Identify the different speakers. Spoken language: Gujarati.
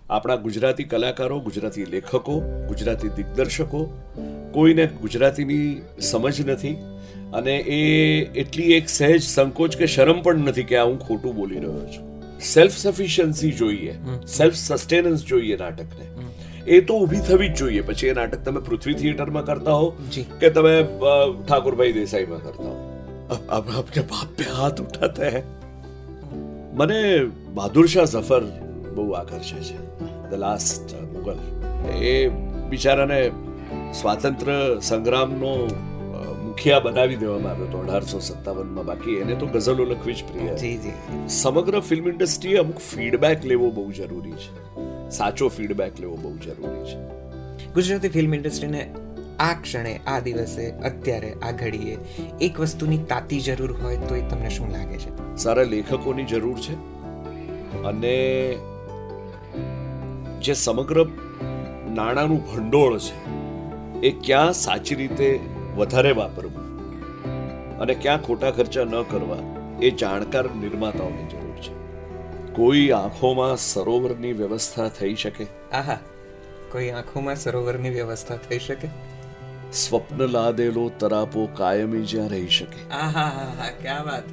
Speaker 1: આપણા ગુજરાતી કલાકારો, ગુજરાતી લેખકો, ગુજરાતી દિગ્દર્શકો, કોઈને ગુજરાતીની સમજ નથી અને એ એટલી એક સહેજ સંકોચ કે શરમ પણ નથી કે આ હું ખોટું બોલી રહ્યો છું. સેલ્ફ સફિશિયન્સી જોઈએ, સેલ્ફ સસ્ટેનન્સ જોઈએ નાટકને. એ તો ઊભી થવી જ જોઈએ. પછી એ નાટક તમે પૃથ્વી થિયેટરમાં કરતા હો કે તમે ઠાકોરભાઈ દેસાઈમાં કરતા હો. अब अपने बाप पे हाथ उठाते हैं. મને બહાદુર શાહ ઝફર બહુ આકર્ષે છે, ધ લાસ્ટ મુગલ. એ બિચારાને સ્વાતંત્ર્ય સંગ્રામનો મુખિયા બનાવી દેવામાં આવ્યો હતો 1857માં. બાકી એને તો ગઝલો લખવી જ પ્રિય. સમગ્ર ફિલ્મ ઇન્ડસ્ટ્રીએ અમુક ફીડબેક લેવો બહુ જરૂરી છે, સાચો ફીડબેક લેવો બહુ જરૂરી છે.
Speaker 2: ગુજરાતી ફિલ્મ ઇન્ડસ્ટ્રીને આ ક્ષણે, આ દિવસે, અત્યારે, આ ઘડીએ એક વસ્તુની તાતી જરૂર હોય તો એ તમને શું લાગે છે?
Speaker 1: સારા લેખકોની જરૂર છે અને જે સમગ્ર નાણાંનું ભંડોળ છે એ ક્યાં સાચી રીતે વધારે વાપરવું અને ક્યાં ખોટા ખર્ચા ન કરવા એ જાણકાર નિર્માતાઓની જરૂર છે. કોઈ આંખોમાં સરોવરની વ્યવસ્થા થઈ શકે?
Speaker 2: આહા, કોઈ આંખોમાં સરોવરની વ્યવસ્થા થઈ શકે?
Speaker 1: સ્વપ્ન લાદેલો તરાપો કાયમી જ્યાં રહી શકે.
Speaker 2: આહા, ક્યા વાત.